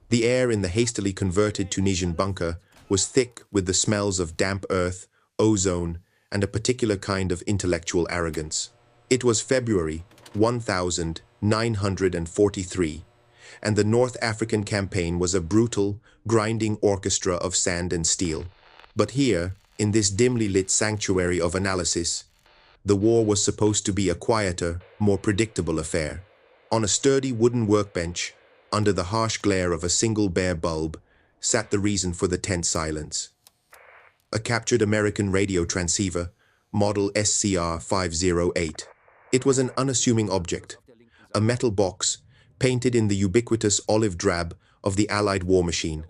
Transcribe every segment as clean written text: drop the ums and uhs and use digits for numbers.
The air in the hastily converted Tunisian bunker was thick with the smells of damp earth, ozone, and a particular kind of intellectual arrogance. It was February 1943, and the North African campaign was a brutal, grinding orchestra of sand and steel. But here, in this dimly lit sanctuary of analysis, the war was supposed to be a quieter, more predictable affair. On a sturdy wooden workbench, under the harsh glare of a single bare bulb, sat the reason for the tense silence. A captured American radio transceiver, model SCR-508. It was an unassuming object, a metal box painted in the ubiquitous olive drab of the Allied war machine.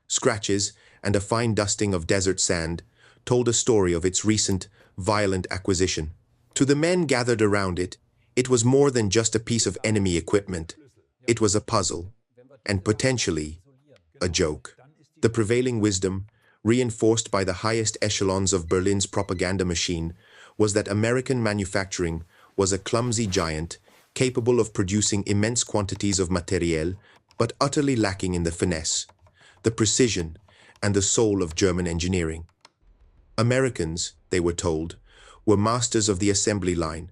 Scratches and a fine dusting of desert sand told a story of its recent, violent acquisition. To the men gathered around it, it was more than just a piece of enemy equipment. It was a puzzle, and potentially a joke. The prevailing wisdom, reinforced by the highest echelons of Berlin's propaganda machine, was that American manufacturing was a clumsy giant capable of producing immense quantities of materiel, but utterly lacking in the finesse, the precision, and the soul of German engineering. Americans, they were told, were masters of the assembly line,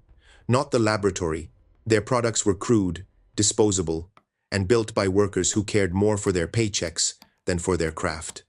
not the laboratory. Their products were crude, disposable, and built by workers who cared more for their paychecks than for their craft.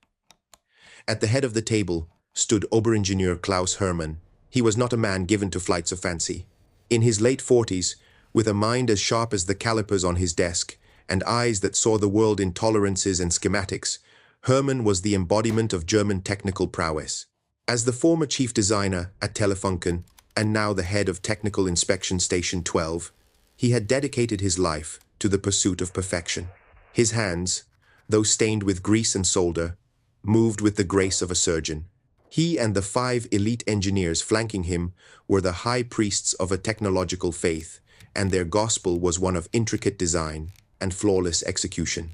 At the head of the table stood Oberingenieur Klaus Hermann. He was not a man given to flights of fancy. In his late 40s, with a mind as sharp as the calipers on his desk and eyes that saw the world in tolerances and schematics, Hermann was the embodiment of German technical prowess. As the former chief designer at Telefunken and now the head of Technical Inspection Station 12, he had dedicated his life to the pursuit of perfection. His hands, though stained with grease and solder, moved with the grace of a surgeon. He and the 5 elite engineers flanking him were the high priests of a technological faith, and their gospel was one of intricate design and flawless execution.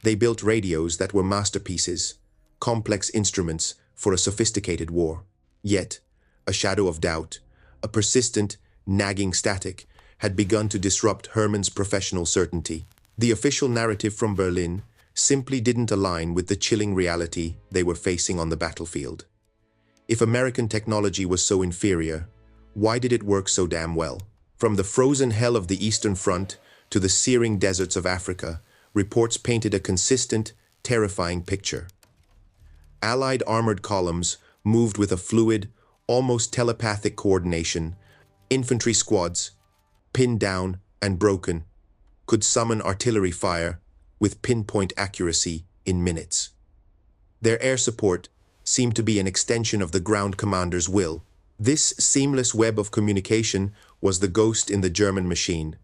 They built radios that were masterpieces, complex instruments for a sophisticated war. Yet, a shadow of doubt, a persistent, nagging static, had begun to disrupt Hermann's professional certainty. The official narrative from Berlin simply didn't align with the chilling reality they were facing on the battlefield. If American technology was so inferior, why did it work so damn well? From the frozen hell of the Eastern Front to the searing deserts of Africa, reports painted a consistent, terrifying picture. Allied armored columns moved with a fluid, almost telepathic coordination. Infantry squads, pinned down and broken, could summon artillery fire with pinpoint accuracy in minutes. Their air support seemed to be an extension of the ground commander's will. This seamless web of communication was the ghost in the German machine,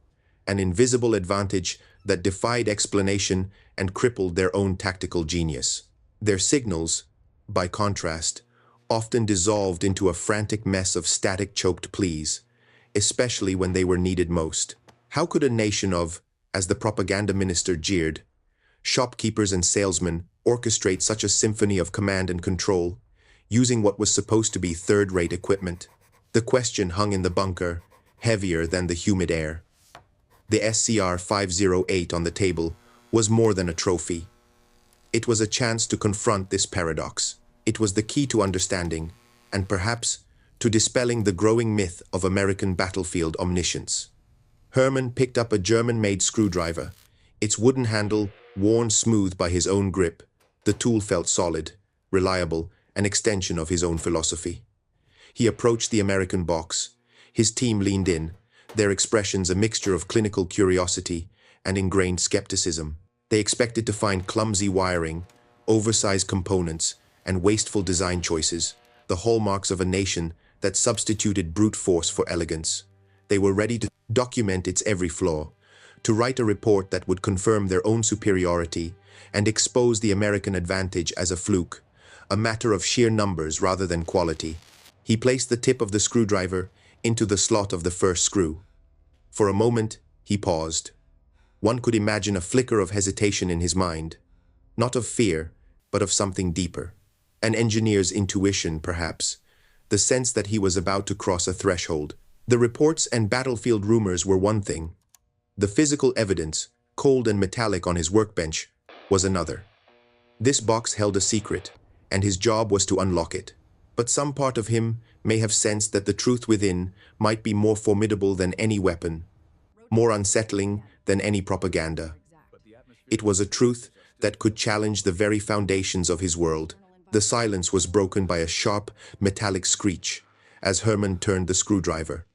an invisible advantage that defied explanation and crippled their own tactical genius. Their signals, by contrast, often dissolved into a frantic mess of static choked pleas, especially when they were needed most. How could a nation of, as the propaganda minister jeered, shopkeepers and salesmen orchestrate such a symphony of command and control, using what was supposed to be third-rate equipment? The question hung in the bunker, heavier than the humid air. The SCR-508 on the table was more than a trophy. It was a chance to confront this paradox. It was the key to understanding, and perhaps to dispelling the growing myth of American battlefield omniscience. Hermann picked up a German-made screwdriver, its wooden handle worn smooth by his own grip. The tool felt solid, reliable, an extension of his own philosophy. He approached the American box. His team leaned in, their expressions a mixture of clinical curiosity and ingrained skepticism. They expected to find clumsy wiring, oversized components, and wasteful design choices, the hallmarks of a nation that substituted brute force for elegance. They were ready to document its every flaw, to write a report that would confirm their own superiority and expose the American advantage as a fluke, a matter of sheer numbers rather than quality. He placed the tip of the screwdriver into the slot of the first screw. For a moment, he paused. One could imagine a flicker of hesitation in his mind, not of fear, but of something deeper. An engineer's intuition, perhaps, the sense that he was about to cross a threshold. The reports and battlefield rumors were one thing. The physical evidence, cold and metallic on his workbench, was another. This box held a secret, and his job was to unlock it. But some part of him may have sensed that the truth within might be more formidable than any weapon, more unsettling than any propaganda. It was a truth that could challenge the very foundations of his world. The silence was broken by a sharp, metallic screech as Herman turned the screwdriver.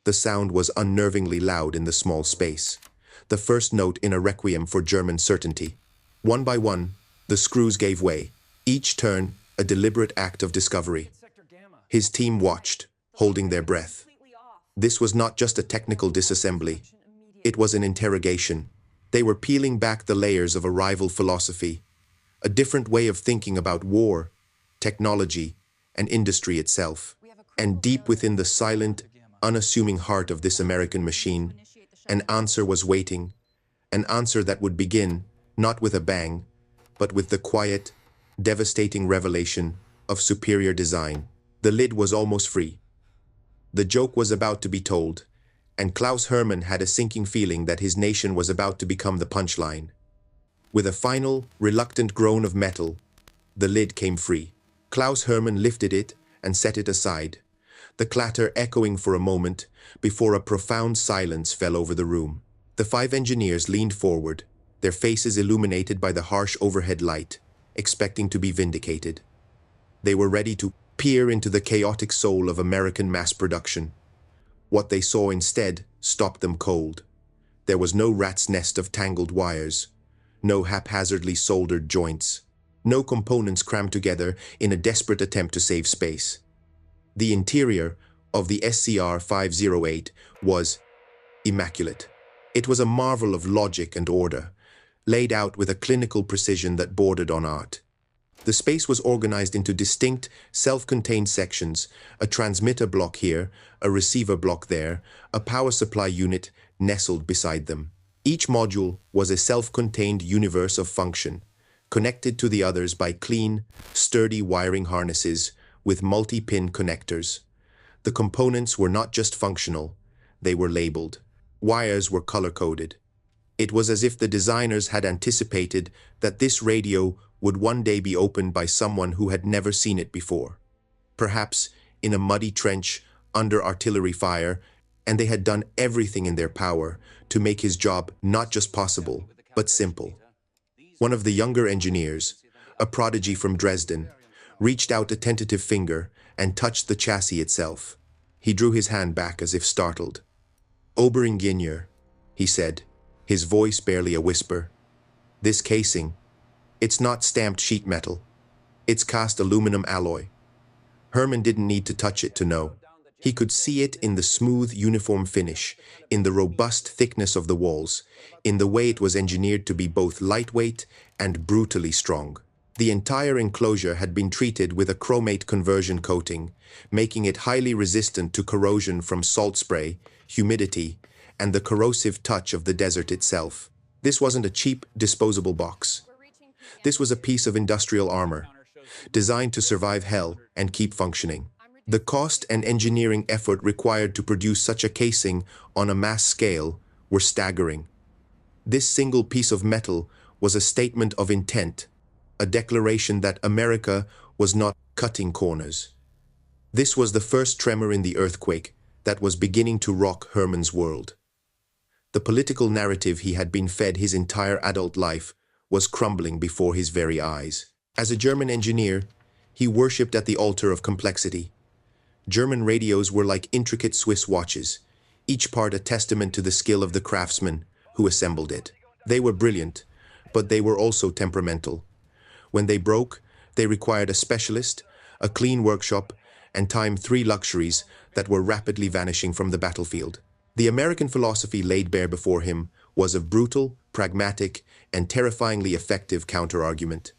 The sound was unnervingly loud in the small space, the first note in a requiem for German certainty. One by one, the screws gave way, each turn a deliberate act of discovery. His team watched, holding their breath. This was not just a technical disassembly. It was an interrogation. They were peeling back the layers of a rival philosophy, a different way of thinking about war, technology, and industry itself. And deep within the silent, unassuming heart of this American machine, an answer was waiting, an answer that would begin, not with a bang, but with the quiet, devastating revelation of superior design. The lid was almost free. The joke was about to be told, and Klaus Hermann had a sinking feeling that his nation was about to become the punchline. With a final, reluctant groan of metal, the lid came free. Klaus Hermann lifted it and set it aside, the clatter echoing for a moment before a profound silence fell over the room. The 5 engineers leaned forward, their faces illuminated by the harsh overhead light, expecting to be vindicated. They were ready to peer into the chaotic soul of American mass production. What they saw instead stopped them cold. There was no rat's nest of tangled wires, no haphazardly soldered joints, no components crammed together in a desperate attempt to save space. The interior of the SCR-508 was immaculate. It was a marvel of logic and order, laid out with a clinical precision that bordered on art. The space was organized into distinct, self-contained sections, a transmitter block here, a receiver block there, a power supply unit nestled beside them. Each module was a self-contained universe of function, connected to the others by clean, sturdy wiring harnesses with multi-pin connectors. The components were not just functional, they were labeled. Wires were color-coded. It was as if the designers had anticipated that this radio would one day be opened by someone who had never seen it before. Perhaps in a muddy trench under artillery fire, and they had done everything in their power to make his job not just possible, but simple. One of the younger engineers, a prodigy from Dresden, reached out a tentative finger and touched the chassis itself. He drew his hand back as if startled. "Oberingenieur," he said, his voice barely a whisper. "This casing, it's not stamped sheet metal. It's cast aluminum alloy." Herman didn't need to touch it to know. He could see it in the smooth, uniform finish, in the robust thickness of the walls, in the way it was engineered to be both lightweight and brutally strong. The entire enclosure had been treated with a chromate conversion coating, making it highly resistant to corrosion from salt spray, humidity, and the corrosive touch of the desert itself. This wasn't a cheap, disposable box. This was a piece of industrial armor, designed to survive hell and keep functioning. The cost and engineering effort required to produce such a casing on a mass scale were staggering. This single piece of metal was a statement of intent, a declaration that America was not cutting corners. This was the first tremor in the earthquake that was beginning to rock Herman's world. The political narrative he had been fed his entire adult life was crumbling before his very eyes. As a German engineer, he worshipped at the altar of complexity. German radios were like intricate Swiss watches, each part a testament to the skill of the craftsman who assembled it. They were brilliant, but they were also temperamental. When they broke, they required a specialist, a clean workshop, and 3 luxuries that were rapidly vanishing from the battlefield. The American philosophy laid bare before him was a brutal, pragmatic, and terrifyingly effective counter-argument.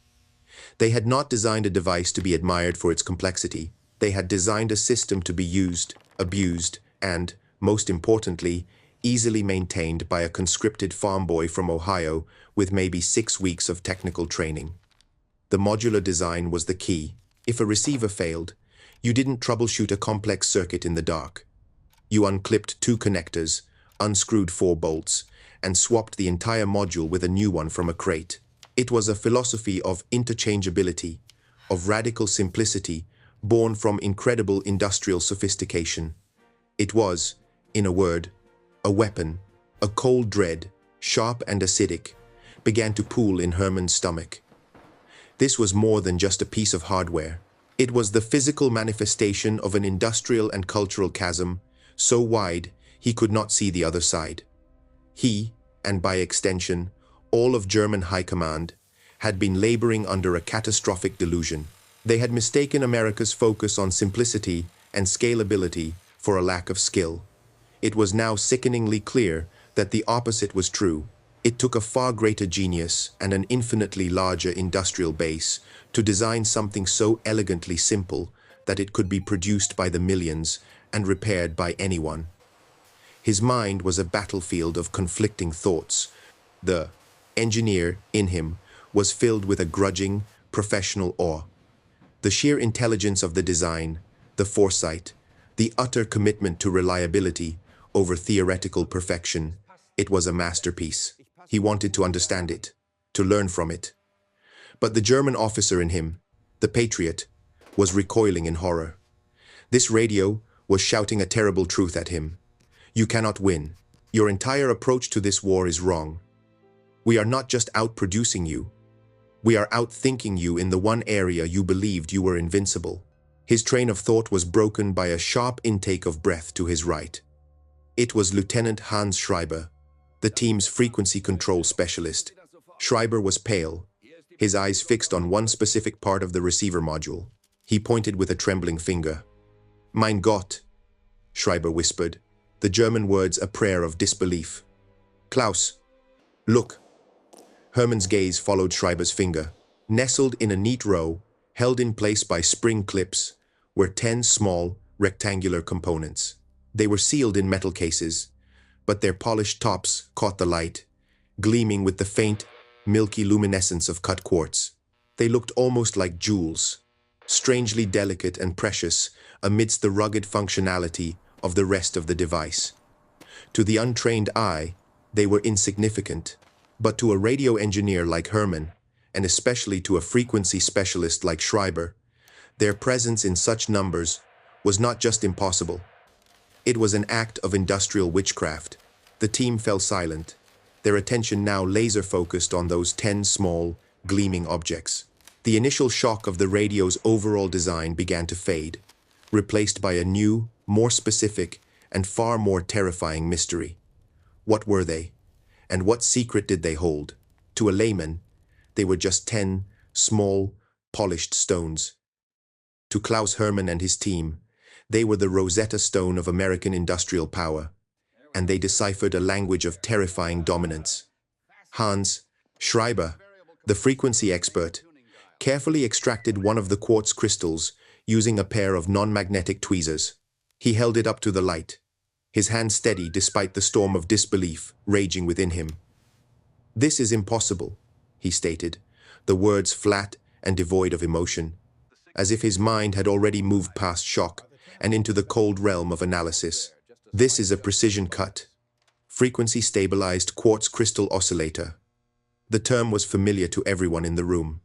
They had not designed a device to be admired for its complexity. They had designed a system to be used, abused, and, most importantly, easily maintained by a conscripted farm boy from Ohio with maybe 6 weeks of technical training. The modular design was the key. If a receiver failed, you didn't troubleshoot a complex circuit in the dark. You unclipped 2 connectors, unscrewed 4 bolts, and swapped the entire module with a new one from a crate. It was a philosophy of interchangeability, of radical simplicity, born from incredible industrial sophistication. It was, in a word, a weapon. A cold dread, sharp and acidic, began to pool in Herman's stomach. This was more than just a piece of hardware. It was the physical manifestation of an industrial and cultural chasm, so wide he could not see the other side. He, and by extension, all of German high command, had been laboring under a catastrophic delusion. They had mistaken America's focus on simplicity and scalability for a lack of skill. It was now sickeningly clear that the opposite was true. It took a far greater genius and an infinitely larger industrial base to design something so elegantly simple that it could be produced by the millions and repaired by anyone. His mind was a battlefield of conflicting thoughts. The engineer in him was filled with a grudging, professional awe. The sheer intelligence of the design, the foresight, the utter commitment to reliability over theoretical perfection. It was a masterpiece. He wanted to understand it, to learn from it. But the German officer in him, the patriot, was recoiling in horror. This radio was shouting a terrible truth at him. You cannot win. Your entire approach to this war is wrong. We are not just outproducing you. We are outthinking you in the one area you believed you were invincible. His train of thought was broken by a sharp intake of breath to his right. It was Lieutenant Hans Schreiber, the team's frequency control specialist. Schreiber was pale, his eyes fixed on one specific part of the receiver module. He pointed with a trembling finger. Mein Gott, Schreiber whispered, the German words a prayer of disbelief. Klaus, look. Herman's gaze followed Schreiber's finger. Nestled in a neat row, held in place by spring clips, were 10 small, rectangular components. They were sealed in metal cases, but their polished tops caught the light, gleaming with the faint, milky luminescence of cut quartz. They looked almost like jewels, strangely delicate and precious amidst the rugged functionality of the rest of the device. To the untrained eye, they were insignificant, but to a radio engineer like Herman, and especially to a frequency specialist like Schreiber, their presence in such numbers was not just impossible. It was an act of industrial witchcraft. The team fell silent, their attention now laser-focused on those 10 small, gleaming objects. The initial shock of the radio's overall design began to fade, replaced by a new, more specific, and far more terrifying mystery. What were they? And what secret did they hold? To a layman, they were just 10 small, polished stones. To Klaus Hermann and his team, they were the Rosetta Stone of American industrial power, and they deciphered a language of terrifying dominance. Hans Schreiber, the frequency expert, carefully extracted one of the quartz crystals using a pair of non-magnetic tweezers. He held it up to the light, his hand steady despite the storm of disbelief raging within him. This is impossible, he stated, the words flat and devoid of emotion, as if his mind had already moved past shock and into the cold realm of analysis. This is a precision cut, frequency-stabilized quartz crystal oscillator. The term was familiar to everyone in the room.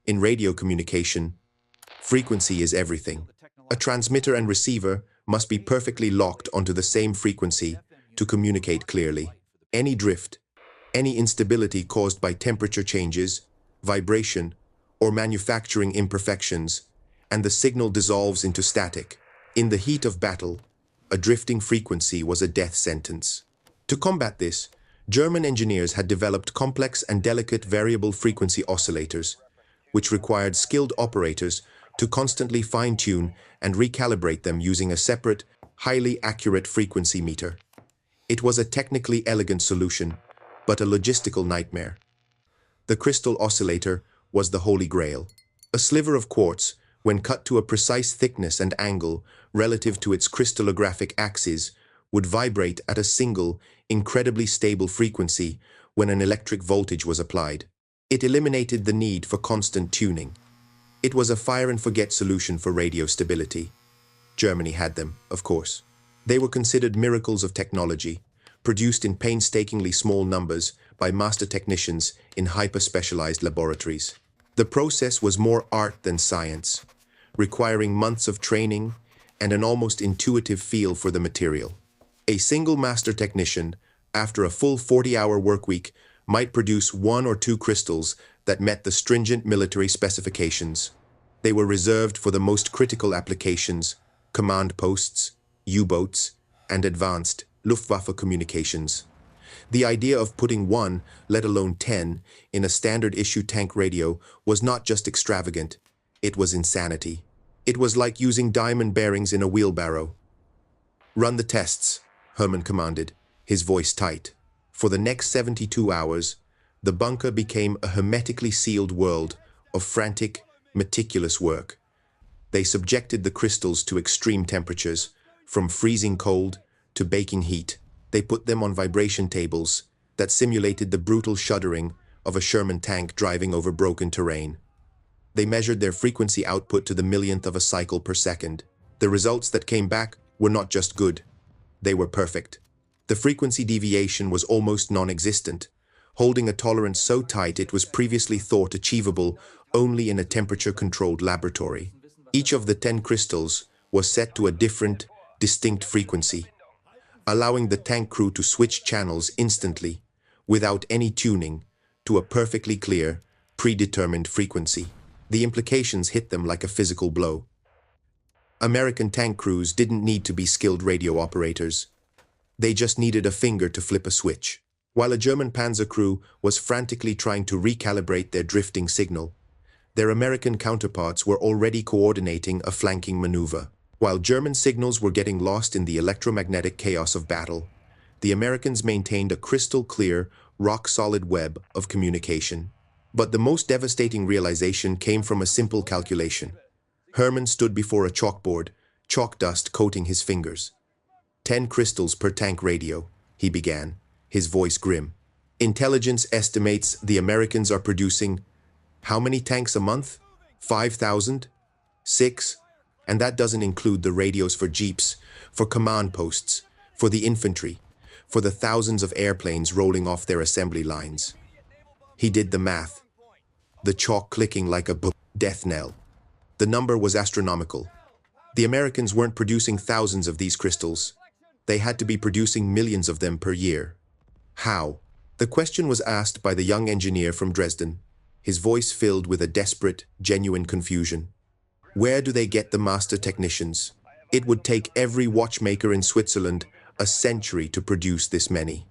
In radio communication, frequency is everything. A transmitter and receiver must be perfectly locked onto the same frequency to communicate clearly. Any drift, any instability caused by temperature changes, vibration, or manufacturing imperfections, and the signal dissolves into static. In the heat of battle, a drifting frequency was a death sentence. To combat this, German engineers had developed complex and delicate variable frequency oscillators, which required skilled operators to constantly fine-tune and recalibrate them using a separate, highly accurate frequency meter. It was a technically elegant solution, but a logistical nightmare. The crystal oscillator was the holy grail. A sliver of quartz, when cut to a precise thickness and angle relative to its crystallographic axis, would vibrate at a single, incredibly stable frequency when an electric voltage was applied. It eliminated the need for constant tuning. It was a fire-and-forget solution for radio stability. Germany had them, of course. They were considered miracles of technology, produced in painstakingly small numbers by master technicians in hyper-specialized laboratories. The process was more art than science, requiring months of training and an almost intuitive feel for the material. A single master technician, after a full 40-hour workweek, might produce 1 or 2 crystals that met the stringent military specifications. They were reserved for the most critical applications, command posts, U-boats, and advanced Luftwaffe communications. The idea of putting 1, let alone 10, in a standard-issue tank radio was not just extravagant, it was insanity. It was like using diamond bearings in a wheelbarrow. "Run the tests," Herman commanded, his voice tight. For the next 72 hours, the bunker became a hermetically sealed world of frantic, meticulous work. They subjected the crystals to extreme temperatures, from freezing cold to baking heat. They put them on vibration tables that simulated the brutal shuddering of a Sherman tank driving over broken terrain. They measured their frequency output to the millionth of a cycle per second. The results that came back were not just good, they were perfect. The frequency deviation was almost non-existent, holding a tolerance so tight it was previously thought achievable only in a temperature-controlled laboratory. Each of the 10 crystals was set to a different, distinct frequency, allowing the tank crew to switch channels instantly, without any tuning, to a perfectly clear, predetermined frequency. The implications hit them like a physical blow. American tank crews didn't need to be skilled radio operators. They just needed a finger to flip a switch. While a German panzer crew was frantically trying to recalibrate their drifting signal, their American counterparts were already coordinating a flanking maneuver. While German signals were getting lost in the electromagnetic chaos of battle, the Americans maintained a crystal-clear, rock-solid web of communication. But the most devastating realization came from a simple calculation. Herman stood before a chalkboard, chalk dust coating his fingers. 10 crystals per tank radio, he began, his voice grim. Intelligence estimates the Americans are producing how many tanks a month? 5,000? 6? And that doesn't include the radios for jeeps, for command posts, for the infantry, for the thousands of airplanes rolling off their assembly lines. He did the math, the chalk clicking like a death knell. The number was astronomical. The Americans weren't producing thousands of these crystals. They had to be producing millions of them per year. How? The question was asked by the young engineer from Dresden, his voice filled with a desperate, genuine confusion. Where do they get the master technicians? It would take every watchmaker in Switzerland a century to produce this many.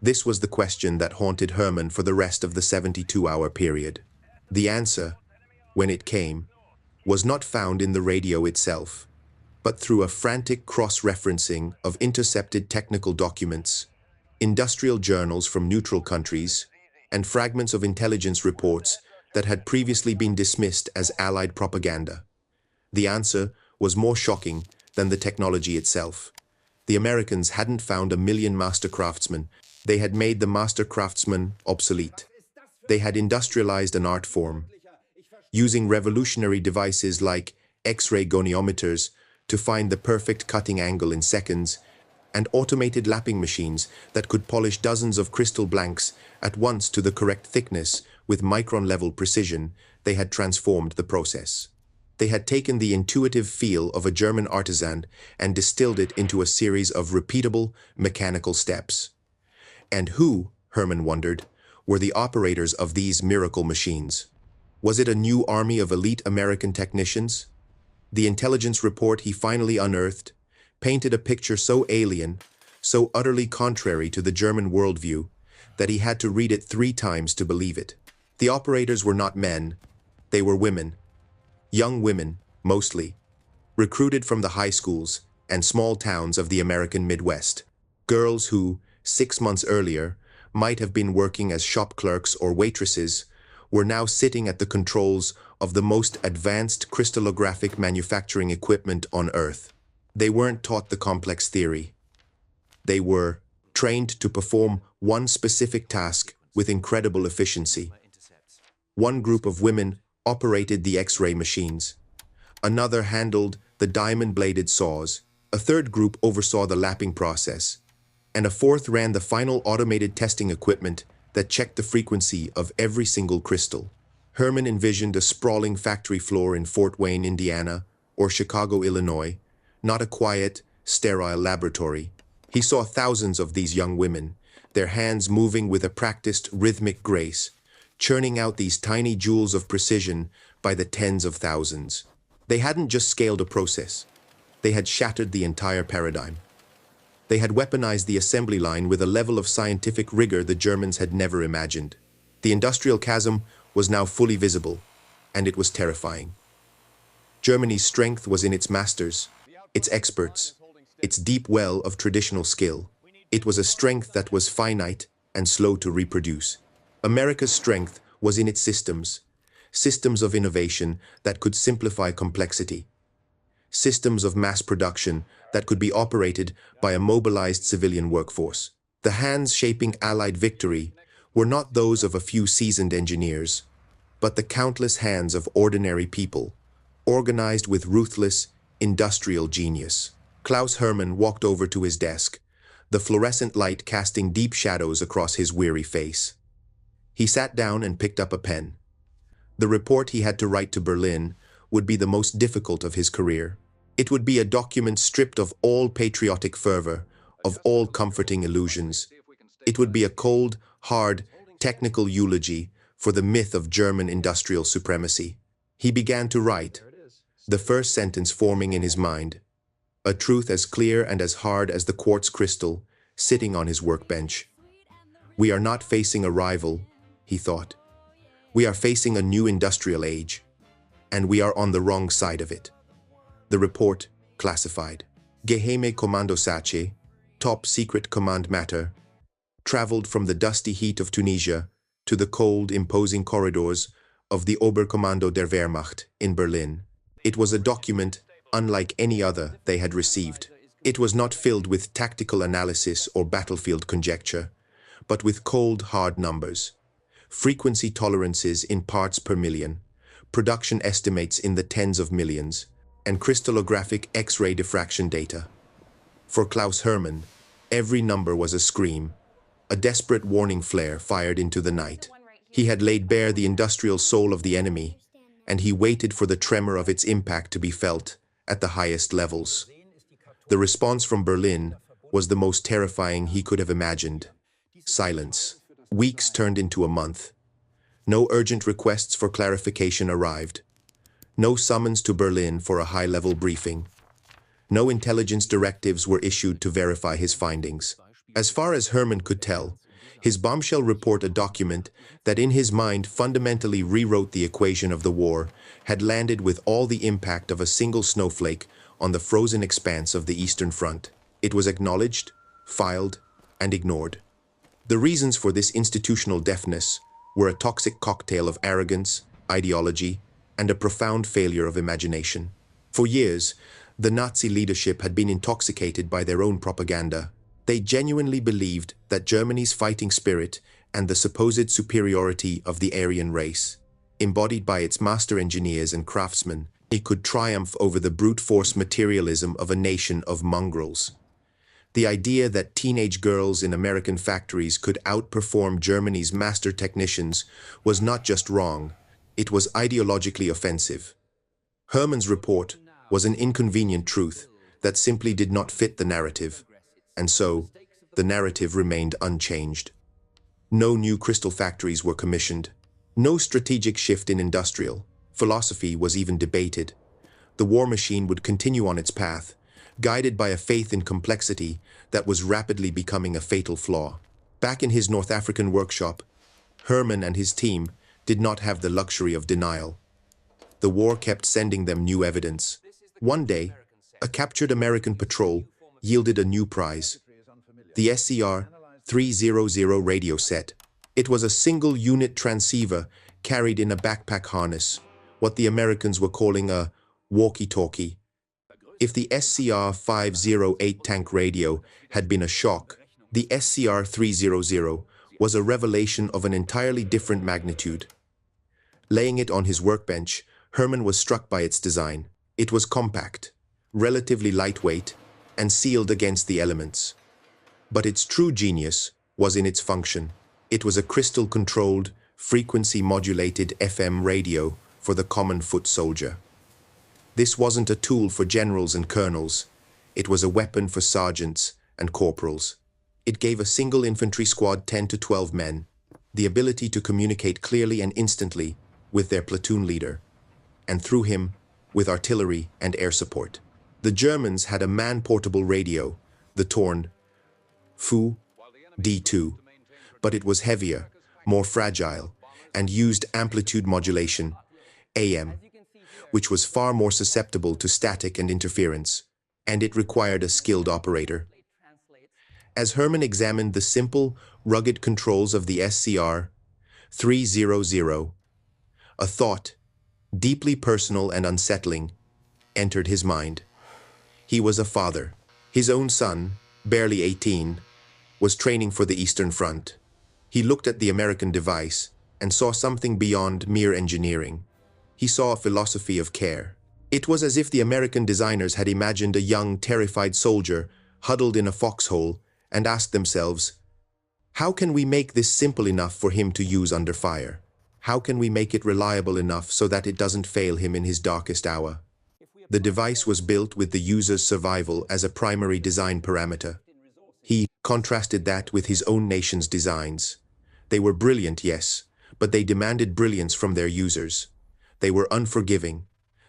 This was the question that haunted Herman for the rest of the 72-hour period. The answer, when it came, was not found in the radio itself, but through a frantic cross-referencing of intercepted technical documents, industrial journals from neutral countries, and fragments of intelligence reports that had previously been dismissed as Allied propaganda. The answer was more shocking than the technology itself. The Americans hadn't found 1 million master craftsmen. They had made the master craftsman obsolete. They had industrialized an art form, using revolutionary devices like X-ray goniometers to find the perfect cutting angle in seconds, and automated lapping machines that could polish dozens of crystal blanks at once to the correct thickness with micron-level precision. They had transformed the process. They had taken the intuitive feel of a German artisan and distilled it into a series of repeatable, mechanical steps. And who, Herman wondered, were the operators of these miracle machines? Was it a new army of elite American technicians? The intelligence report he finally unearthed painted a picture so alien, so utterly contrary to the German worldview, that he had to read it 3 times to believe it. The operators were not men, they were women. Young women, mostly, recruited from the high schools and small towns of the American Midwest. Girls who, 6 months earlier, might have been working as shop clerks or waitresses, were now sitting at the controls of the most advanced crystallographic manufacturing equipment on Earth. They weren't taught the complex theory. They were trained to perform one specific task with incredible efficiency. One group of women operated the X-ray machines. Another handled the diamond-bladed saws. A third group oversaw the lapping process. and a fourth ran the final automated testing equipment that checked the frequency of every single crystal. Herman envisioned a sprawling factory floor in Fort Wayne, Indiana, or Chicago, Illinois, not a quiet, sterile laboratory. He saw thousands of these young women, their hands moving with a practiced, rhythmic grace, churning out these tiny jewels of precision by the tens of thousands. They hadn't just scaled a process. They had shattered the entire paradigm. They had weaponized the assembly line with a level of scientific rigor the Germans had never imagined. The industrial chasm was now fully visible, and it was terrifying. Germany's strength was in its masters, its experts, its deep well of traditional skill. It was a strength that was finite and slow to reproduce. America's strength was in its systems, systems of innovation that could simplify complexity, systems of mass production that could be operated by a mobilized civilian workforce. The hands shaping Allied victory were not those of a few seasoned engineers, but the countless hands of ordinary people, organized with ruthless, industrial genius. Klaus Hermann walked over to his desk, the fluorescent light casting deep shadows across his weary face. He sat down and picked up a pen. The report he had to write to Berlin would be the most difficult of his career. It would be a document stripped of all patriotic fervor, of all comforting illusions. It would be a cold, hard, technical eulogy for the myth of German industrial supremacy. He began to write, the first sentence forming in his mind, a truth as clear and as hard as the quartz crystal sitting on his workbench. We are not facing a rival, he thought. We are facing a new industrial age, and we are on the wrong side of it. The report, classified, Geheime Kommandosache, top secret command matter, traveled from the dusty heat of Tunisia to the cold, imposing corridors of the Oberkommando der Wehrmacht in Berlin. It was a document unlike any other they had received. It was not filled with tactical analysis or battlefield conjecture, but with cold, hard numbers, frequency tolerances in parts per million, production estimates in the tens of millions, and crystallographic X-ray diffraction data. For Klaus Hermann, every number was a scream, a desperate warning flare fired into the night. He had laid bare the industrial soul of the enemy, and he waited for the tremor of its impact to be felt at the highest levels. The response from Berlin was the most terrifying he could have imagined. Silence. Weeks turned into a month. No urgent requests for clarification arrived. No summons to Berlin for a high-level briefing. No intelligence directives were issued to verify his findings. As far as Hermann could tell, his bombshell report, a document that in his mind fundamentally rewrote the equation of the war, had landed with all the impact of a single snowflake on the frozen expanse of the Eastern Front. It was acknowledged, filed, and ignored. The reasons for this institutional deafness were a toxic cocktail of arrogance, ideology, and a profound failure of imagination. For years, the Nazi leadership had been intoxicated by their own propaganda. They genuinely believed that Germany's fighting spirit and the supposed superiority of the Aryan race, embodied by its master engineers and craftsmen, it could triumph over the brute force materialism of a nation of mongrels. The idea that teenage girls in American factories could outperform Germany's master technicians was not just wrong, it was ideologically offensive. Hermann's report was an inconvenient truth that simply did not fit the narrative, and so the narrative remained unchanged. No new crystal factories were commissioned. No strategic shift in industrial philosophy was even debated. The war machine would continue on its path, guided by a faith in complexity that was rapidly becoming a fatal flaw. Back in his North African workshop, Hermann and his team did not have the luxury of denial. The war kept sending them new evidence. One day, a captured American patrol yielded a new prize, the SCR-300 radio set. It was a single-unit transceiver carried in a backpack harness, what the Americans were calling a walkie-talkie. If the SCR-508 tank radio had been a shock, the SCR-300 was a revelation of an entirely different magnitude. Laying it on his workbench, Hermann was struck by its design. It was compact, relatively lightweight, and sealed against the elements. But its true genius was in its function. It was a crystal-controlled, frequency-modulated FM radio for the common foot soldier. This wasn't a tool for generals and colonels. It was a weapon for sergeants and corporals. It gave a single infantry squad 10 to 12 men the ability to communicate clearly and instantly with their platoon leader, and through him, with artillery and air support. The Germans had a man-portable radio, the Torn Fu D2, but it was heavier, more fragile, and used amplitude modulation, AM, which was far more susceptible to static and interference, and it required a skilled operator. As Herman examined the simple, rugged controls of the SCR-300, a thought, deeply personal and unsettling, entered his mind. He was a father. His own son, barely 18, was training for the Eastern Front. He looked at the American device and saw something beyond mere engineering. He saw a philosophy of care. It was as if the American designers had imagined a young, terrified soldier huddled in a foxhole and asked themselves, how can we make this simple enough for him to use under fire? How can we make it reliable enough so that it doesn't fail him in his darkest hour? The device was built with the user's survival as a primary design parameter. He contrasted that with his own nation's designs. They were brilliant, yes, but they demanded brilliance from their users. They were unforgiving.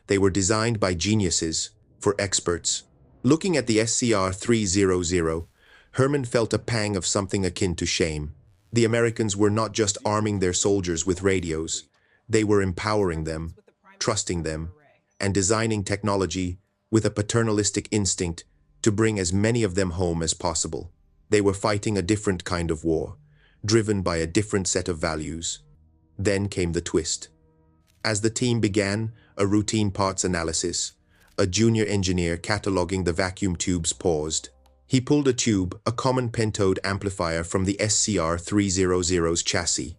They were designed by geniuses, for experts. Looking at the SCR-300, Herman felt a pang of something akin to shame. The Americans were not just arming their soldiers with radios. They were empowering them, trusting them, and designing technology with a paternalistic instinct to bring as many of them home as possible. They were fighting a different kind of war, driven by a different set of values. Then came the twist. As the team began a routine parts analysis, a junior engineer cataloging the vacuum tubes paused. He pulled a tube, a common pentode amplifier, from the SCR-300's chassis.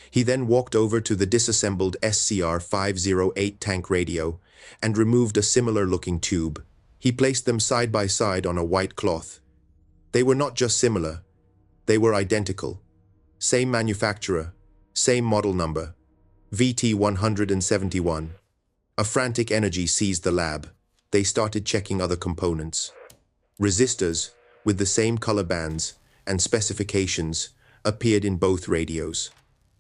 He then walked over to the disassembled SCR-508 tank radio and removed a similar-looking tube. He placed them side by side on a white cloth. They were not just similar, they were identical. Same manufacturer, same model number, VT-171. A frantic energy seized the lab. They started checking other components. Resistors, with the same color bands and specifications, appeared in both radios.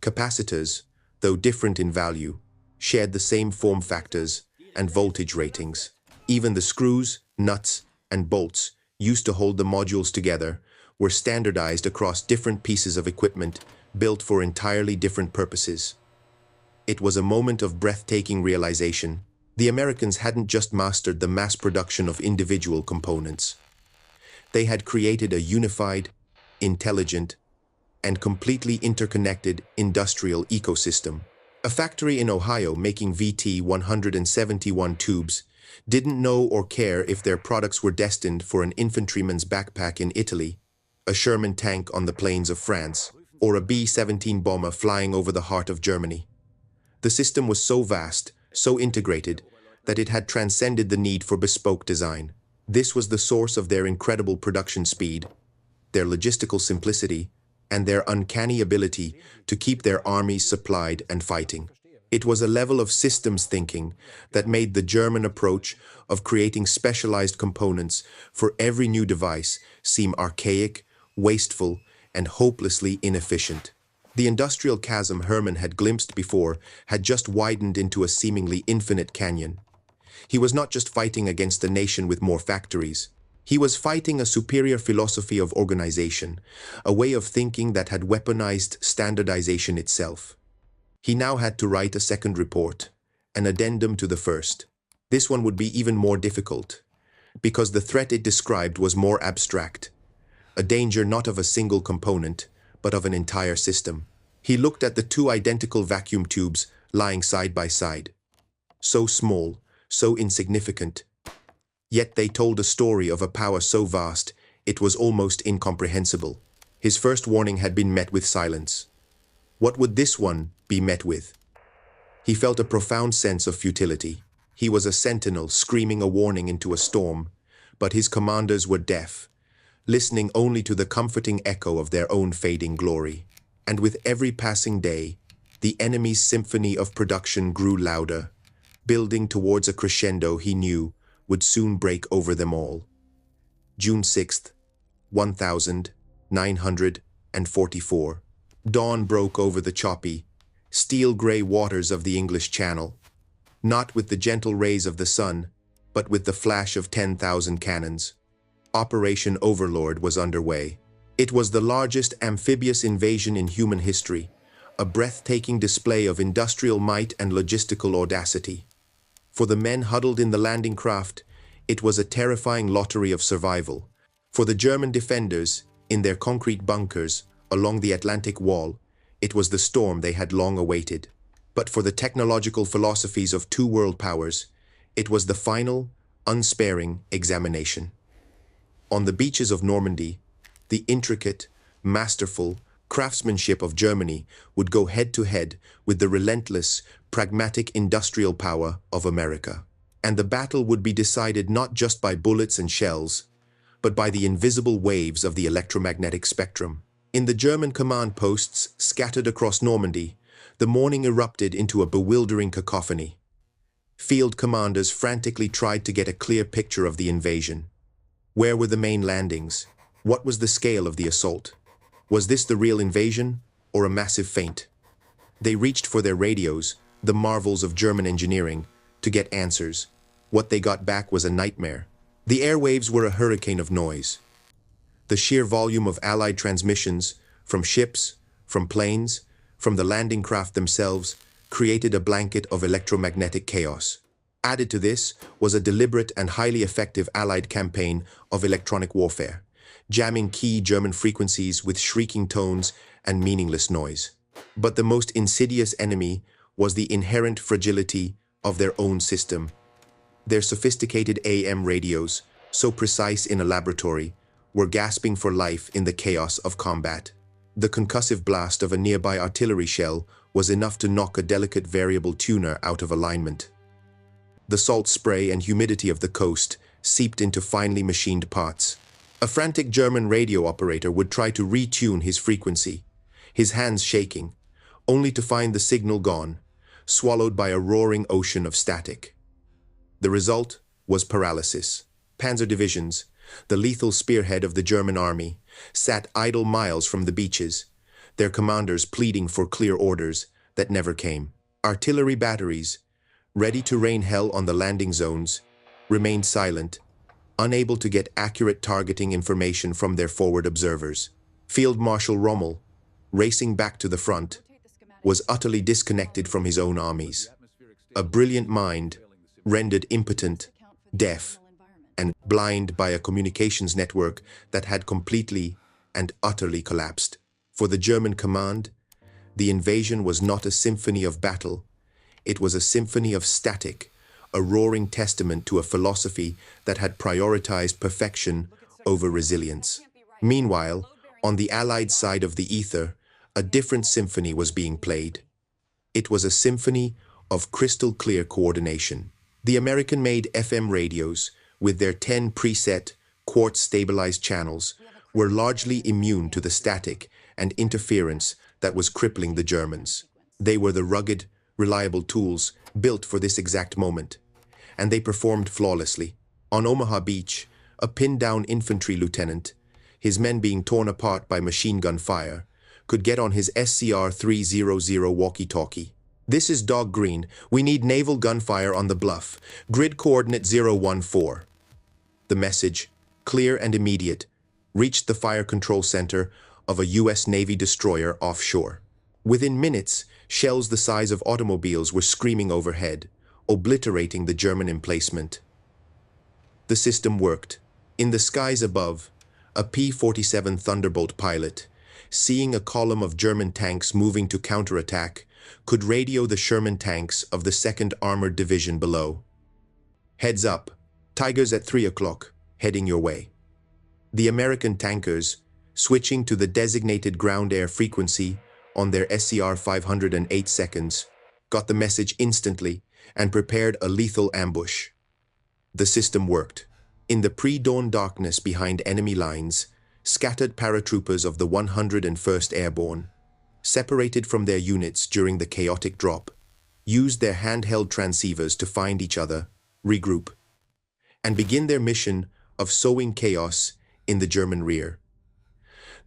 Capacitors, though different in value, shared the same form factors and voltage ratings. Even the screws, nuts, and bolts used to hold the modules together were standardized across different pieces of equipment built for entirely different purposes. It was a moment of breathtaking realization. The Americans hadn't just mastered the mass production of individual components. They had created a unified, intelligent, and completely interconnected industrial ecosystem. A factory in Ohio making VT-171 tubes didn't know or care if their products were destined for an infantryman's backpack in Italy, a Sherman tank on the plains of France, or a B-17 bomber flying over the heart of Germany. The system was so vast, so integrated, that it had transcended the need for bespoke design. This was the source of their incredible production speed, their logistical simplicity, and their uncanny ability to keep their armies supplied and fighting. It was a level of systems thinking that made the German approach of creating specialized components for every new device seem archaic, wasteful, and hopelessly inefficient. The industrial chasm Herman had glimpsed before had just widened into a seemingly infinite canyon. He was not just fighting against a nation with more factories. He was fighting a superior philosophy of organization, a way of thinking that had weaponized standardization itself. He now had to write a second report, an addendum to the first. This one would be even more difficult, because the threat it described was more abstract, a danger not of a single component, but of an entire system. He looked at the two identical vacuum tubes lying side by side. So small, so insignificant, yet they told a story of a power so vast it was almost incomprehensible. His first warning had been met with silence. What would this one be met with? He felt a profound sense of futility. He was a sentinel screaming a warning into a storm, but his commanders were deaf. listening only to the comforting echo of their own fading glory. And with every passing day, the enemy's symphony of production grew louder, building towards a crescendo he knew would soon break over them all. June 6th, 1944. Dawn broke over the choppy, steel-gray waters of the English Channel, not with the gentle rays of the sun, but with the flash of 10,000 cannons. Operation Overlord was underway. It was the largest amphibious invasion in human history, a breathtaking display of industrial might and logistical audacity. For the men huddled in the landing craft, it was a terrifying lottery of survival. For the German defenders, in their concrete bunkers along the Atlantic Wall, it was the storm they had long awaited. But for the technological philosophies of two world powers, it was the final, unsparing examination. On the beaches of Normandy, the intricate, masterful craftsmanship of Germany would go head-to-head with the relentless, pragmatic industrial power of America. And the battle would be decided not just by bullets and shells, but by the invisible waves of the electromagnetic spectrum. In the German command posts scattered across Normandy, the morning erupted into a bewildering cacophony. Field commanders frantically tried to get a clear picture of the invasion. Where were the main landings? What was the scale of the assault? Was this the real invasion, or a massive feint? They reached for their radios, the marvels of German engineering, to get answers. What they got back was a nightmare. The airwaves were a hurricane of noise. The sheer volume of Allied transmissions, from ships, from planes, from the landing craft themselves, created a blanket of electromagnetic chaos. Added to this was a deliberate and highly effective Allied campaign of electronic warfare, jamming key German frequencies with shrieking tones and meaningless noise. But the most insidious enemy was the inherent fragility of their own system. Their sophisticated AM radios, so precise in a laboratory, were gasping for life in the chaos of combat. The concussive blast of a nearby artillery shell was enough to knock a delicate variable tuner out of alignment. The salt spray and humidity of the coast seeped into finely machined parts. A frantic German radio operator would try to retune his frequency, his hands shaking, only to find the signal gone, swallowed by a roaring ocean of static. The result was paralysis. Panzer divisions, the lethal spearhead of the German army, sat idle miles from the beaches, their commanders pleading for clear orders that never came. Artillery batteries, ready to rain hell on the landing zones, remained silent, unable to get accurate targeting information from their forward observers. Field Marshal Rommel, racing back to the front, was utterly disconnected from his own armies. A brilliant mind, rendered impotent, deaf, and blind by a communications network that had completely and utterly collapsed. For the German command, the invasion was not a symphony of battle. It was a symphony of static, a roaring testament to a philosophy that had prioritized perfection over resilience. Meanwhile, on the Allied side of the ether, a different symphony was being played. It was a symphony of crystal-clear coordination. The American-made FM radios, with their 10 preset, quartz-stabilized channels, were largely immune to the static and interference that was crippling the Germans. They were the rugged, reliable tools built for this exact moment, and they performed flawlessly. On Omaha Beach, a pinned-down infantry lieutenant, his men being torn apart by machine gun fire, could get on his SCR-300 walkie-talkie. "This is Dog Green. We need naval gunfire on the bluff. Grid coordinate 014. The message, clear and immediate, reached the fire control center of a U.S. Navy destroyer offshore. Within minutes, shells the size of automobiles were screaming overhead, obliterating the German emplacement. The system worked. In the skies above, a P-47 Thunderbolt pilot, seeing a column of German tanks moving to counterattack, could radio the Sherman tanks of the 2nd Armored Division below. "Heads up, Tigers at 3 o'clock, heading your way." The American tankers, switching to the designated ground-air frequency on their SCR 508 seconds, got the message instantly and prepared a lethal ambush. The system worked. In the pre-dawn darkness behind enemy lines, scattered paratroopers of the 101st Airborne, separated from their units during the chaotic drop, used their handheld transceivers to find each other, regroup, and begin their mission of sowing chaos in the German rear.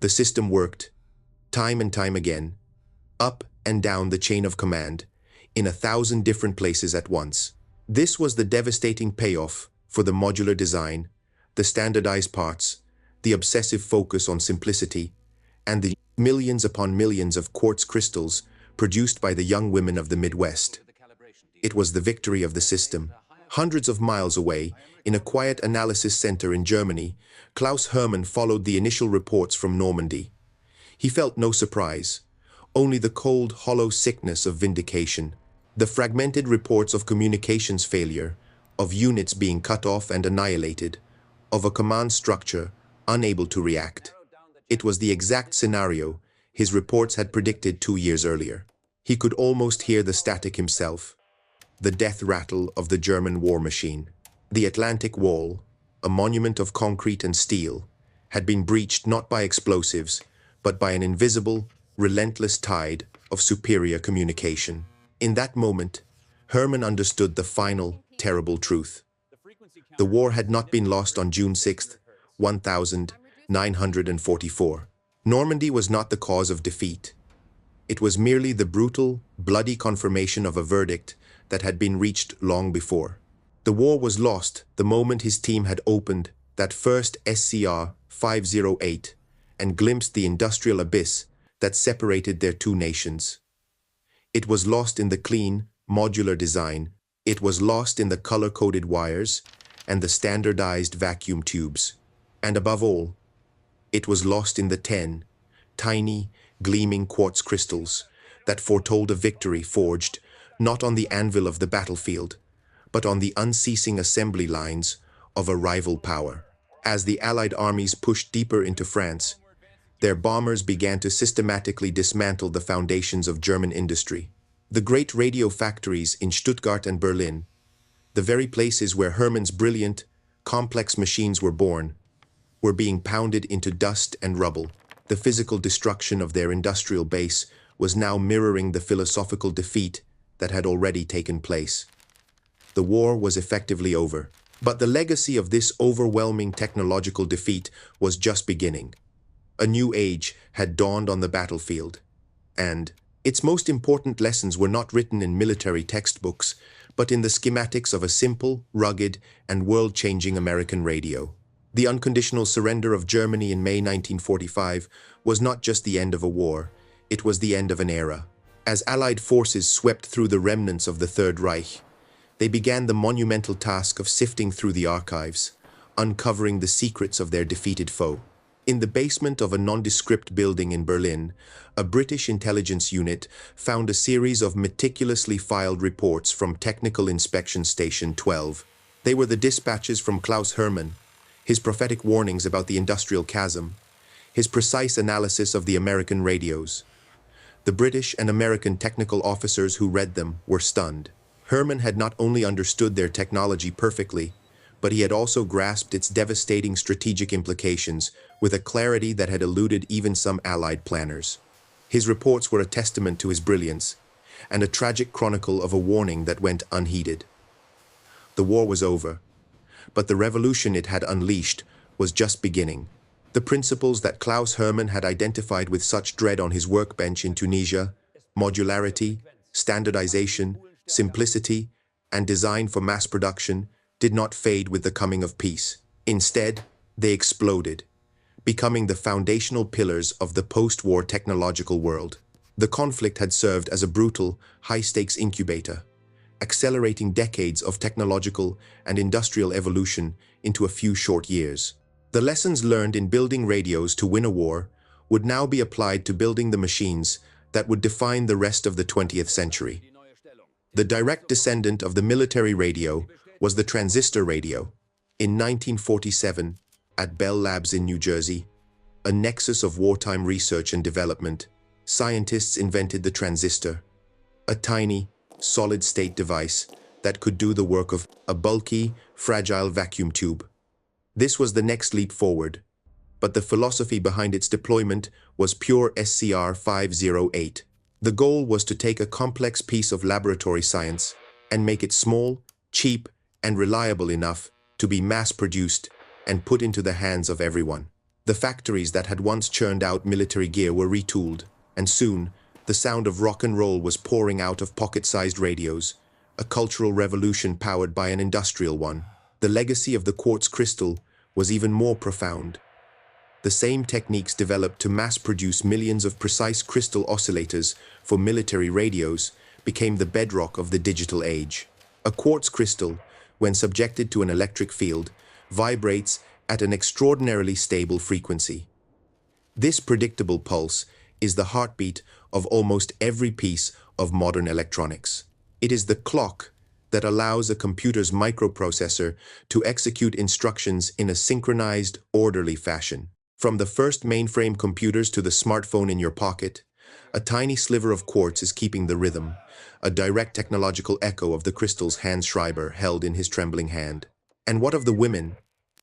The system worked, time and time again, up and down the chain of command, in 1,000 different places at once. This was the devastating payoff for the modular design, the standardized parts, the obsessive focus on simplicity, and the millions upon millions of quartz crystals produced by the young women of the Midwest. It was the victory of the system. Hundreds of miles away, in a quiet analysis center in Germany, Klaus Hermann followed the initial reports from Normandy. He felt no surprise, only the cold, hollow sickness of vindication. The fragmented reports of communications failure, of units being cut off and annihilated, of a command structure unable to react. It was the exact scenario his reports had predicted 2 years earlier. He could almost hear the static himself, the death rattle of the German war machine. The Atlantic Wall, a monument of concrete and steel, had been breached not by explosives, but by an invisible, relentless tide of superior communication. In that moment, Hermann understood the final, terrible truth. The war had not been lost on June 6, 1944. Normandy was not the cause of defeat. It was merely the brutal, bloody confirmation of a verdict that had been reached long before. The war was lost the moment his team had opened that first SCR 508 and glimpsed the industrial abyss that separated their two nations. It was lost in the clean, modular design. It was lost in the color-coded wires and the standardized vacuum tubes. And above all, it was lost in the 10 tiny, gleaming quartz crystals that foretold a victory forged not on the anvil of the battlefield, but on the unceasing assembly lines of a rival power. As the Allied armies pushed deeper into France, their bombers began to systematically dismantle the foundations of German industry. The great radio factories in Stuttgart and Berlin, the very places where Hermann's brilliant, complex machines were born, were being pounded into dust and rubble. The physical destruction of their industrial base was now mirroring the philosophical defeat that had already taken place. The war was effectively over, but the legacy of this overwhelming technological defeat was just beginning. A new age had dawned on the battlefield, and its most important lessons were not written in military textbooks, but in the schematics of a simple, rugged, and world-changing American radio. The unconditional surrender of Germany in May 1945 was not just the end of a war, it was the end of an era. As Allied forces swept through the remnants of the Third Reich, they began the monumental task of sifting through the archives, uncovering the secrets of their defeated foe. In the basement of a nondescript building in Berlin, a British intelligence unit found a series of meticulously filed reports from Technical Inspection Station 12. They were the dispatches from Klaus Hermann, his prophetic warnings about the industrial chasm, his precise analysis of the American radios. The British and American technical officers who read them were stunned. Hermann had not only understood their technology perfectly, but he had also grasped its devastating strategic implications with a clarity that had eluded even some Allied planners. His reports were a testament to his brilliance, and a tragic chronicle of a warning that went unheeded. The war was over, but the revolution it had unleashed was just beginning. The principles that Klaus Hermann had identified with such dread on his workbench in Tunisia, modularity, standardization, simplicity, and design for mass production, did not fade with the coming of peace. Instead, they exploded, becoming the foundational pillars of the post-war technological world. The conflict had served as a brutal, high-stakes incubator, accelerating decades of technological and industrial evolution into a few short years. The lessons learned in building radios to win a war would now be applied to building the machines that would define the rest of the 20th century. The direct descendant of the military radio was the transistor radio. In 1947, at Bell Labs in New Jersey, a nexus of wartime research and development, scientists invented the transistor, a tiny, solid-state device that could do the work of a bulky, fragile vacuum tube. This was the next leap forward, but the philosophy behind its deployment was pure SCR 508. The goal was to take a complex piece of laboratory science and make it small, cheap, and reliable enough to be mass-produced and put into the hands of everyone. The factories that had once churned out military gear were retooled, and soon, the sound of rock and roll was pouring out of pocket-sized radios, a cultural revolution powered by an industrial one. The legacy of the quartz crystal was even more profound. The same techniques developed to mass-produce millions of precise crystal oscillators for military radios became the bedrock of the digital age. A quartz crystal, when subjected to an electric field, vibrates at an extraordinarily stable frequency. This predictable pulse is the heartbeat of almost every piece of modern electronics. It is the clock that allows a computer's microprocessor to execute instructions in a synchronized, orderly fashion. From the first mainframe computers to the smartphone in your pocket, a tiny sliver of quartz is keeping the rhythm, a direct technological echo of the crystals Hans Schreiber held in his trembling hand. And what of the women,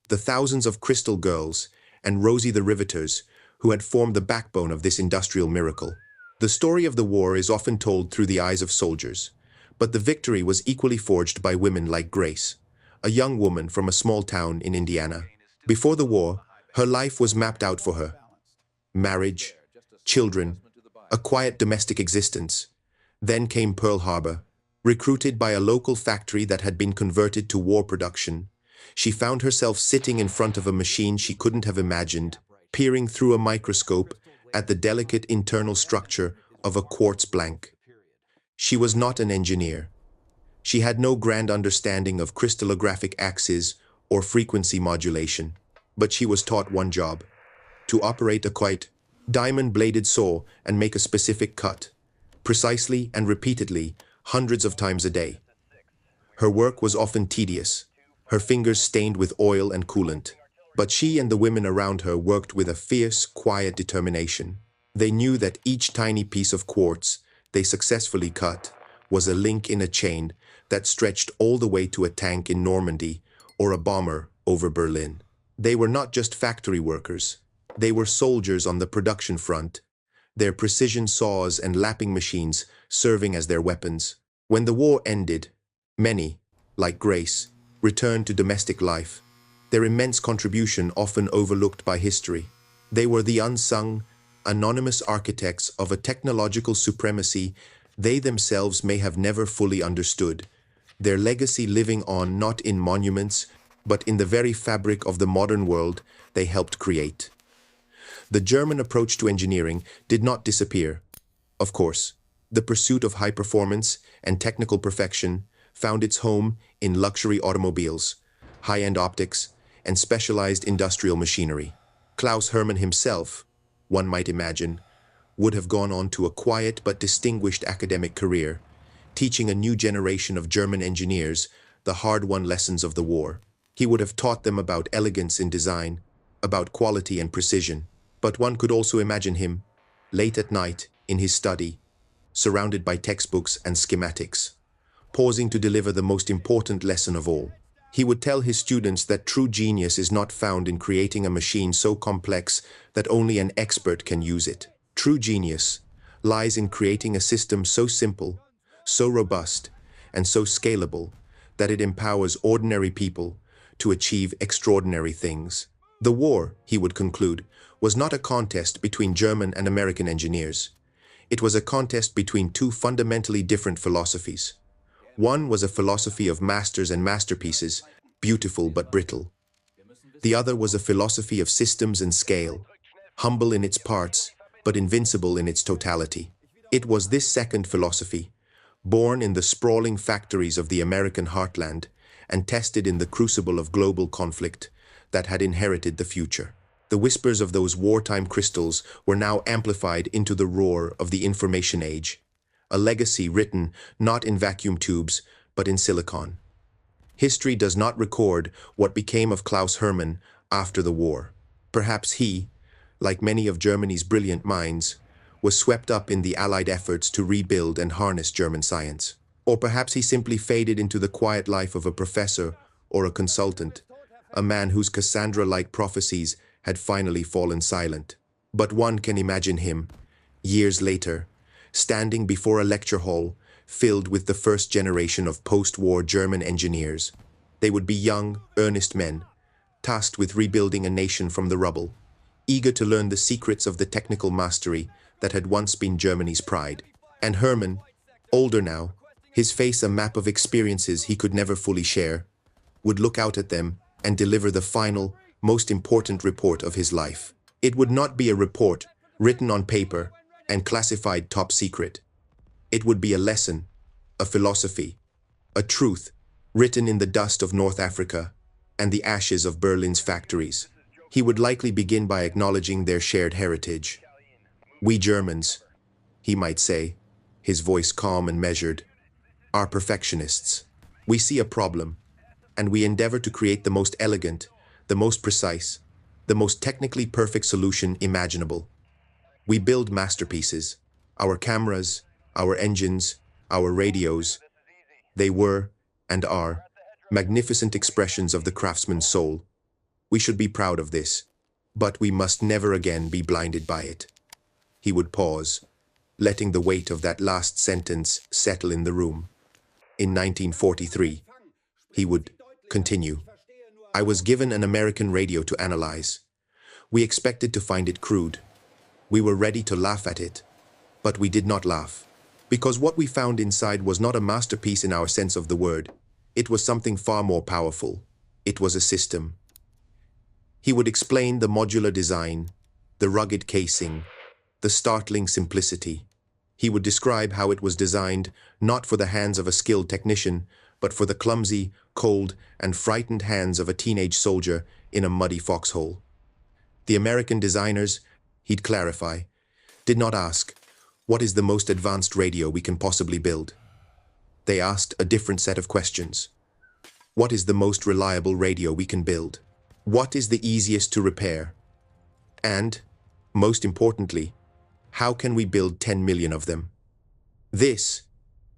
the thousands of crystal girls, and Rosie the Riveters, who had formed the backbone of this industrial miracle? The story of the war is often told through the eyes of soldiers, but the victory was equally forged by women like Grace, a young woman from a small town in Indiana. Before the war, her life was mapped out for her. Marriage, children, a quiet domestic existence. Then came Pearl Harbor. Recruited by a local factory that had been converted to war production, she found herself sitting in front of a machine she couldn't have imagined, peering through a microscope at the delicate internal structure of a quartz blank. She was not an engineer. She had no grand understanding of crystallographic axes or frequency modulation, but she was taught one job: to operate a quiet, diamond-bladed saw and make a specific cut, precisely and repeatedly, hundreds of times a day. Her work was often tedious, her fingers stained with oil and coolant, but she and the women around her worked with a fierce, quiet determination. They knew that each tiny piece of quartz they successfully cut was a link in a chain that stretched all the way to a tank in Normandy or a bomber over Berlin. They were not just factory workers. They were soldiers on the production front, their precision saws and lapping machines serving as their weapons. When the war ended, many, like Grace, returned to domestic life, their immense contribution often overlooked by history. They were the unsung, anonymous architects of a technological supremacy they themselves may have never fully understood, their legacy living on not in monuments, but in the very fabric of the modern world they helped create. The German approach to engineering did not disappear. Of course, the pursuit of high performance and technical perfection found its home in luxury automobiles, high-end optics, and specialized industrial machinery. Klaus Hermann himself, one might imagine, would have gone on to a quiet but distinguished academic career, teaching a new generation of German engineers the hard-won lessons of the war. He would have taught them about elegance in design, about quality and precision. But one could also imagine him, late at night, in his study, surrounded by textbooks and schematics, pausing to deliver the most important lesson of all. He would tell his students that true genius is not found in creating a machine so complex that only an expert can use it. True genius lies in creating a system so simple, so robust, and so scalable that it empowers ordinary people to achieve extraordinary things. The war, he would conclude, was not a contest between German and American engineers. It was a contest between two fundamentally different philosophies. One was a philosophy of masters and masterpieces, beautiful but brittle. The other was a philosophy of systems and scale, humble in its parts, but invincible in its totality. It was this second philosophy, born in the sprawling factories of the American heartland and tested in the crucible of global conflict, that had inherited the future. The whispers of those wartime crystals were now amplified into the roar of the information age, a legacy written not in vacuum tubes, but in silicon. History does not record what became of Klaus Hermann after the war. Perhaps he, like many of Germany's brilliant minds, was swept up in the Allied efforts to rebuild and harness German science. Or perhaps he simply faded into the quiet life of a professor or a consultant, a man whose Cassandra-like prophecies had finally fallen silent. But one can imagine him, years later, standing before a lecture hall filled with the first generation of post-war German engineers. They would be young, earnest men, tasked with rebuilding a nation from the rubble, eager to learn the secrets of the technical mastery that had once been Germany's pride. And Hermann, older now, his face a map of experiences he could never fully share, would look out at them and deliver the final, most important report of his life. It would not be a report written on paper and classified top secret. It would be a lesson, a philosophy, a truth written in the dust of North Africa and the ashes of Berlin's factories. He would likely begin by acknowledging their shared heritage. We Germans, he might say, his voice calm and measured, are perfectionists. We see a problem, and we endeavor to create the most elegant, the most precise, the most technically perfect solution imaginable. We build masterpieces. Our cameras, our engines, our radios, they were, and are, magnificent expressions of the craftsman's soul. We should be proud of this, but we must never again be blinded by it. He would pause, letting the weight of that last sentence settle in the room. In 1943, he would continue. I was given an American radio to analyze. We expected to find it crude. We were ready to laugh at it, but we did not laugh, because what we found inside was not a masterpiece in our sense of the word. It was something far more powerful. It was a system. He would explain the modular design, the rugged casing, the startling simplicity. He would describe how it was designed not for the hands of a skilled technician, but for the clumsy, cold, and frightened hands of a teenage soldier in a muddy foxhole. The American designers, he'd clarify, did not ask, what is the most advanced radio we can possibly build? They asked a different set of questions. What is the most reliable radio we can build? What is the easiest to repair? And, most importantly, how can we build 10 million of them? This,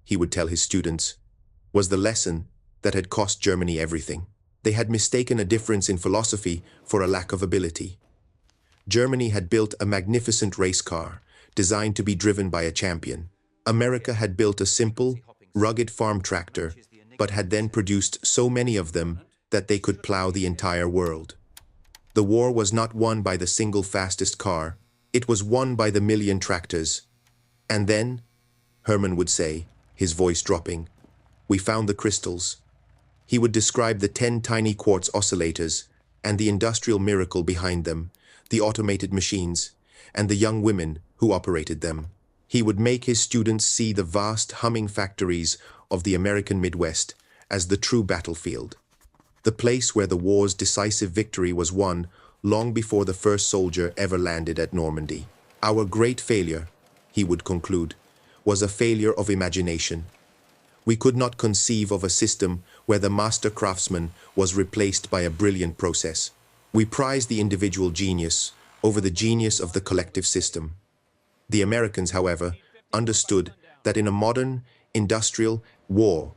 he would tell his students, was the lesson that had cost Germany everything. They had mistaken a difference in philosophy for a lack of ability. Germany had built a magnificent race car, designed to be driven by a champion. America had built a simple, rugged farm tractor, but had then produced so many of them that they could plow the entire world. The war was not won by the single fastest car, it was won by the million tractors. And then, Hermann would say, his voice dropping, we found the crystals. He would describe the 10 tiny quartz oscillators and the industrial miracle behind them, the automated machines, and the young women who operated them. He would make his students see the vast humming factories of the American Midwest as the true battlefield, the place where the war's decisive victory was won long before the first soldier ever landed at Normandy. Our great failure, he would conclude, was a failure of imagination. We could not conceive of a system where the master craftsman was replaced by a brilliant process. We prized the individual genius over the genius of the collective system. The Americans, however, understood that in a modern, industrial war,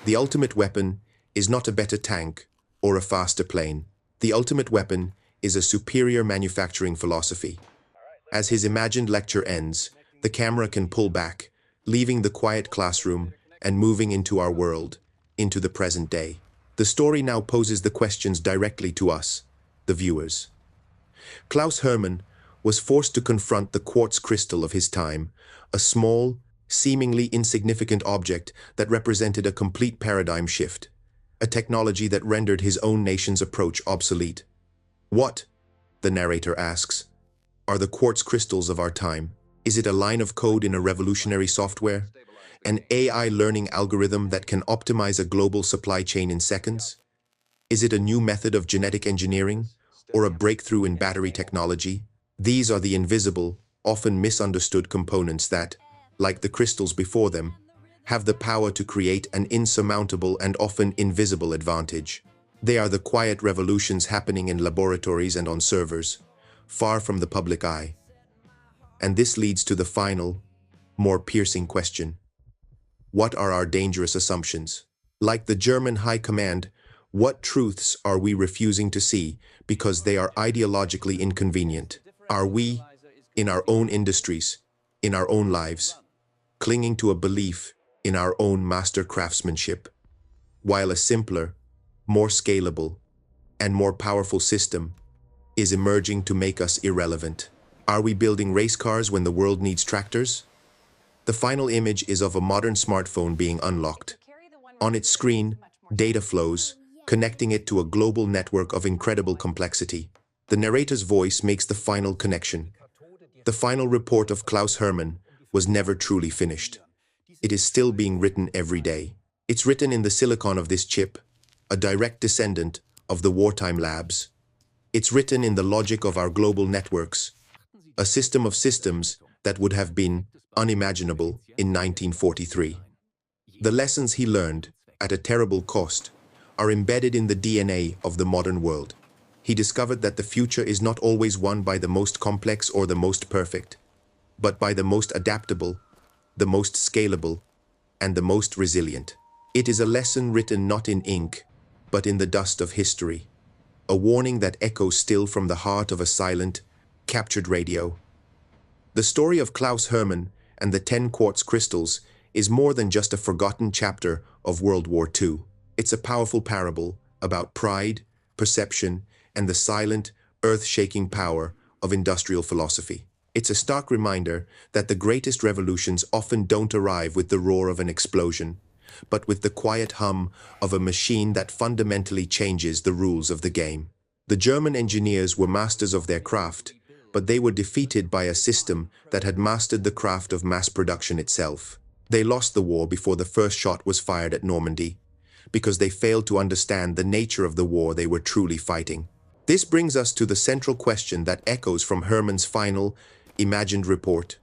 the ultimate weapon is not a better tank or a faster plane. The ultimate weapon is a superior manufacturing philosophy. As his imagined lecture ends, the camera can pull back, leaving the quiet classroom and moving into our world, into the present day. The story now poses the questions directly to us, the viewers. Klaus Hermann was forced to confront the quartz crystal of his time, a small, seemingly insignificant object that represented a complete paradigm shift, a technology that rendered his own nation's approach obsolete. What, the narrator asks, are the quartz crystals of our time? Is it a line of code in a revolutionary software? An AI learning algorithm that can optimize a global supply chain in seconds? Is it a new method of genetic engineering or a breakthrough in battery technology? These are the invisible, often misunderstood components that, like the crystals before them, have the power to create an insurmountable and often invisible advantage. They are the quiet revolutions happening in laboratories and on servers, far from the public eye. And this leads to the final, more piercing question. What are our dangerous assumptions? Like the German High Command, What truths are we refusing to see because they are ideologically inconvenient? Are we, in our own industries, in our own lives, clinging to a belief in our own master craftsmanship, while a simpler, more scalable, and more powerful system is emerging to make us irrelevant? Are we building race cars when the world needs tractors? The final image is of a modern smartphone being unlocked. On its screen, data flows, connecting it to a global network of incredible complexity. The narrator's voice makes the final connection. The final report of Klaus Hermann was never truly finished. It is still being written every day. It's written in the silicon of this chip, a direct descendant of the wartime labs. It's written in the logic of our global networks, a system of systems that would have been unimaginable in 1943. The lessons he learned, at a terrible cost, are embedded in the DNA of the modern world. He discovered that the future is not always won by the most complex or the most perfect, but by the most adaptable, the most scalable, and the most resilient. It is a lesson written not in ink, but in the dust of history. A warning that echoes still from the heart of a silent, captured radio. The story of Klaus Hermann and the 10 quartz crystals is more than just a forgotten chapter of World War II. It's a powerful parable about pride, perception, and the silent, earth-shaking power of industrial philosophy. It's a stark reminder that the greatest revolutions often don't arrive with the roar of an explosion, but with the quiet hum of a machine that fundamentally changes the rules of the game. The German engineers were masters of their craft, but they were defeated by a system that had mastered the craft of mass production itself. They lost the war before the first shot was fired at Normandy, because they failed to understand the nature of the war they were truly fighting. This brings us to the central question that echoes from Hermann's final, imagined report.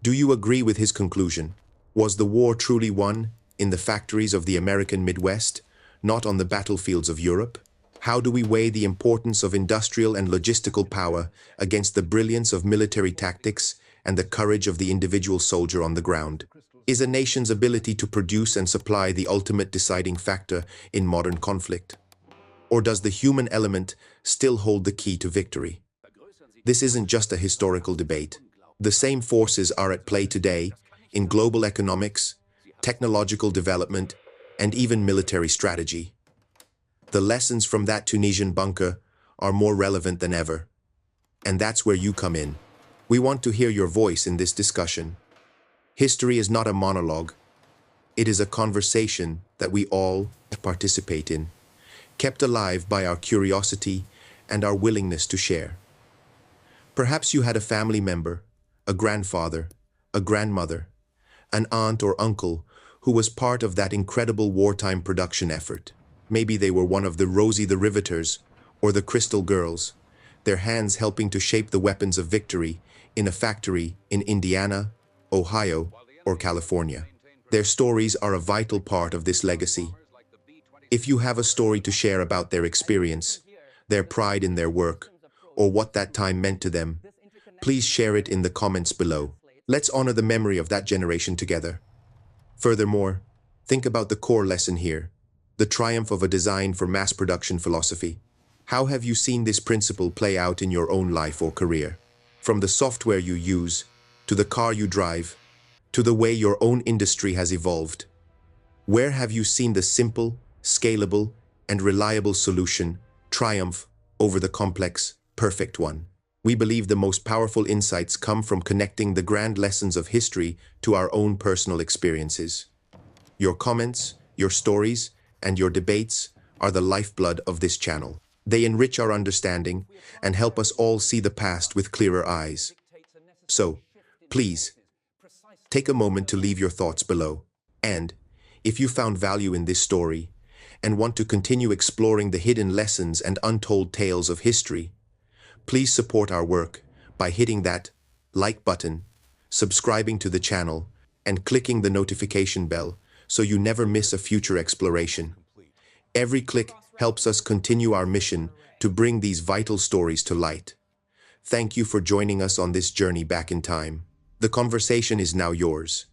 Do you agree with his conclusion? Was the war truly won in the factories of the American Midwest, not on the battlefields of Europe? How do we weigh the importance of industrial and logistical power against the brilliance of military tactics and the courage of the individual soldier on the ground? Is a nation's ability to produce and supply the ultimate deciding factor in modern conflict? Or does the human element still hold the key to victory? This isn't just a historical debate. The same forces are at play today in global economics, technological development, and even military strategy. The lessons from that Tunisian bunker are more relevant than ever. And that's where you come in. We want to hear your voice in this discussion. History is not a monologue. It is a conversation that we all participate in, kept alive by our curiosity and our willingness to share. Perhaps you had a family member, a grandfather, a grandmother, an aunt or uncle who was part of that incredible wartime production effort. Maybe they were one of the Rosie the Riveters or the Crystal Girls, their hands helping to shape the weapons of victory in a factory in Indiana, Ohio, or California. Their stories are a vital part of this legacy. If you have a story to share about their experience, their pride in their work, or what that time meant to them, please share it in the comments below. Let's honor the memory of that generation together. Furthermore, think about the core lesson here, the triumph of a design for mass production philosophy. How have you seen this principle play out in your own life or career? From the software you use, to the car you drive, to the way your own industry has evolved. Where have you seen the simple, scalable, and reliable solution triumph over the complex, perfect one? We believe the most powerful insights come from connecting the grand lessons of history to our own personal experiences. Your comments, your stories, and your debates are the lifeblood of this channel. They enrich our understanding and help us all see the past with clearer eyes. So, please, take a moment to leave your thoughts below. And, if you found value in this story and want to continue exploring the hidden lessons and untold tales of history, please support our work by hitting that like button, subscribing to the channel, and clicking the notification bell so you never miss a future exploration. Every click helps us continue our mission to bring these vital stories to light. Thank you for joining us on this journey back in time. The conversation is now yours.